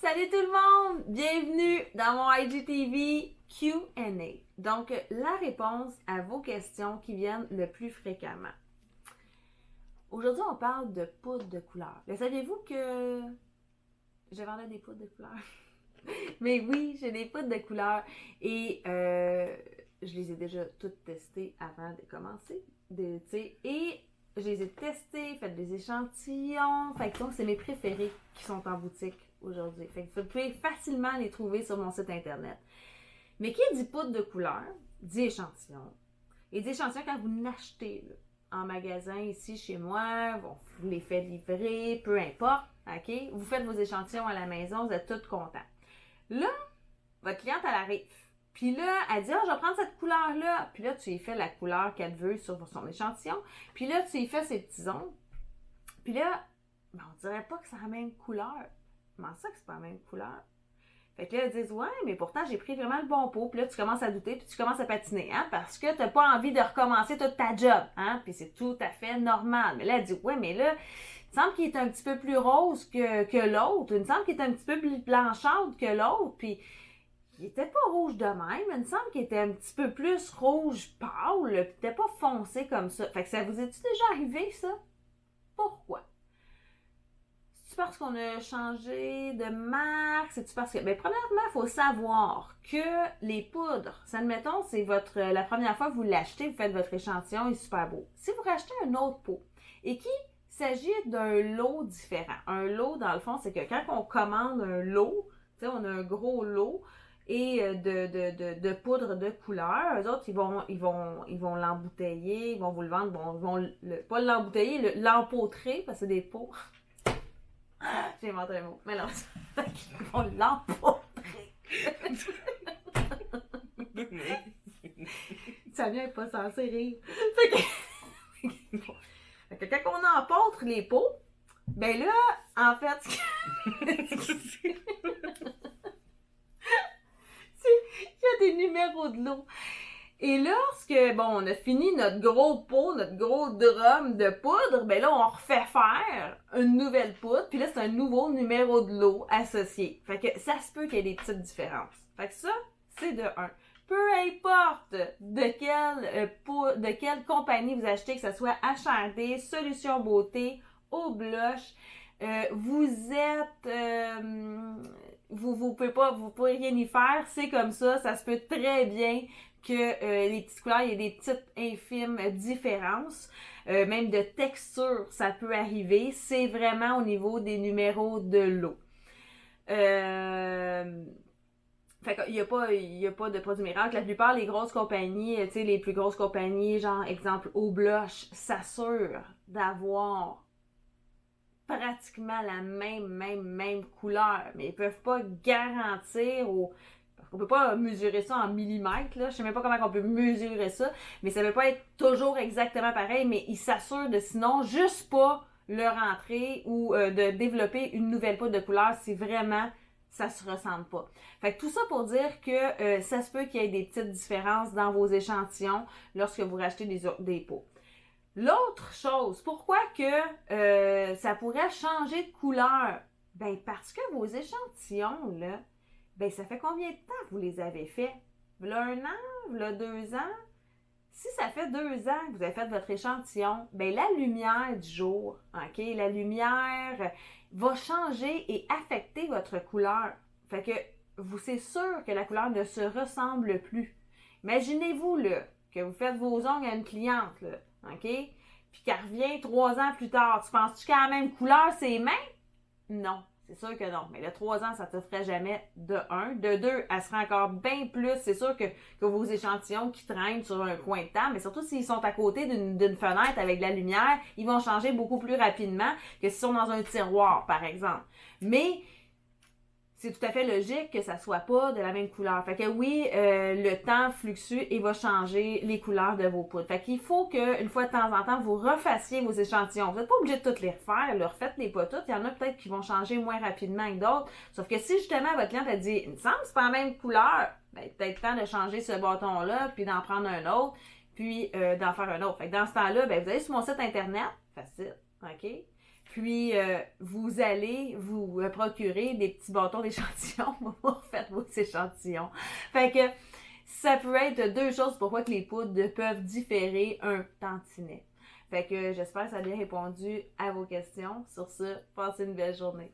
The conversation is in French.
Salut tout le monde! Bienvenue dans mon IGTV Q&A. Donc, la réponse à vos questions qui viennent le plus fréquemment. Aujourd'hui, on parle de poudre de couleur. Mais saviez-vous que je vendais des poudres de couleur? Mais oui, j'ai des poudres de couleur et je les ai déjà toutes testées avant de commencer. Et je les ai testées, fait des échantillons. Fait que donc, c'est mes préférés qui sont en boutique aujourd'hui. Fait que vous pouvez facilement les trouver sur mon site internet. Mais qui dit poudre de couleur, dit échantillon. Et dit échantillon quand vous l'achetez en magasin ici chez moi, vous les faites livrer, peu importe, ok? Vous faites vos échantillons à la maison, vous êtes tous contents. Là, votre cliente, elle arrive. Puis là, elle dit, je vais prendre cette couleur-là. Puis là, tu y fais la couleur qu'elle veut sur son échantillon. Puis là, tu y fais ses petits ongles. Puis là, on dirait pas que c'est la même couleur. Comment ça que c'est pas la même couleur? Fait que là, elles disent, ouais, mais pourtant, j'ai pris vraiment le bon pot. Puis là, tu commences à douter, puis tu commences à patiner, hein, parce que t'as pas envie de recommencer toute ta job, hein, puis c'est tout à fait normal. Mais là, elle dit, ouais, mais là, il me semble qu'il est un petit peu plus rose que l'autre. Il me semble qu'il est un petit peu plus blanchâtre que l'autre, puis il était pas rouge de même. Il me semble qu'il était un petit peu plus rouge pâle, puis il était pas foncé comme ça. Fait que ça vous est-tu déjà arrivé, ça? Pourquoi? C'est-tu parce qu'on a changé de marque? C'est-tu parce que... Bien, premièrement, il faut savoir que les poudres, admettons, c'est la première fois que vous l'achetez, vous faites votre échantillon, il est super beau. Si vous rachetez un autre pot et qu'il s'agit d'un lot différent, un lot, dans le fond, c'est que quand on commande un lot, tu sais, on a un gros lot et de poudre de couleur, eux autres, ils vont l'embouteiller, ils vont vous le vendre, pas l'embouteiller, l'empoutrer, parce que c'est des pots. J'ai inventé un mot. Mais non, ils vont l'empoutrer. Ça vient pas censé rire. Fait que quand on empôtre les pots, ben là, en fait, il y a des numéros de lot. Et lorsque, on a fini notre gros pot, notre gros drum de poudre, ben là, on refait faire une nouvelle poudre, puis là, c'est un nouveau numéro de lot associé. Fait que ça se peut qu'il y ait des petites différences. Fait que ça, c'est de 1. Peu importe de quelle compagnie vous achetez, que ce soit HRD, Solution Beauté, Au Blush, vous pouvez rien y faire, c'est comme ça se peut très bien que les petites couleurs, il y a des petites infimes différences, même de texture, ça peut arriver, c'est vraiment au niveau des numéros de lot. Fait qu'il y a pas de produit miracle. La plupart des grosses compagnies, tu sais, les plus grosses compagnies, genre, exemple, Au Blush, s'assurent d'avoir pratiquement la même couleur. Mais ils peuvent pas garantir parce qu'on peut pas mesurer ça en millimètres, là. Je sais même pas comment on peut mesurer ça, mais ça peut pas être toujours exactement pareil, mais ils s'assurent de sinon juste pas le rentrer ou de développer une nouvelle poudre de couleur si vraiment ça se ressemble pas. Fait que tout ça pour dire que ça se peut qu'il y ait des petites différences dans vos échantillons lorsque vous rachetez des pots. L'autre chose, pourquoi que ça pourrait changer de couleur? Ben parce que vos échantillons, là, ben ça fait combien de temps que vous les avez faits? V'là 1 an? V'là 2 ans? Si ça fait 2 ans que vous avez fait votre échantillon, ben la lumière du jour, ok, la lumière va changer et affecter votre couleur. Fait que c'est sûr que la couleur ne se ressemble plus. Imaginez-vous là, que vous faites vos ongles à une cliente, là, ok, puis qu'elle revient 3 ans plus tard. Tu penses-tu qu'elle a la même couleur ses mains? Non. C'est sûr que non. Mais le 3 ans, ça ne te ferait jamais de 1. De 2, elle serait encore bien plus. C'est sûr que vos échantillons qui traînent sur un coin de table, mais surtout s'ils sont à côté d'une fenêtre avec de la lumière, ils vont changer beaucoup plus rapidement que s'ils sont dans un tiroir, par exemple. Mais c'est tout à fait logique que ça soit pas de la même couleur. Fait que oui, le temps fluctue et va changer les couleurs de vos poudres. Fait qu'il faut que, une fois de temps en temps, vous refassiez vos échantillons. Vous n'êtes pas obligé de toutes les refaire, refaites-les pas toutes. Il y en a peut-être qui vont changer moins rapidement que d'autres. Sauf que si justement votre cliente a dit, il me semble que c'est pas la même couleur, ben peut-être temps de changer ce bâton-là, puis d'en prendre un autre, puis d'en faire un autre. Fait que dans ce temps-là, ben vous allez sur mon site internet, facile, ok? Puis, vous allez vous procurer des petits bâtons d'échantillon pour faire vos échantillons. Fait que ça peut être deux choses pourquoi que les poudres peuvent différer un tantinet. Fait que j'espère que ça a bien répondu à vos questions. Sur ce, passez une belle journée.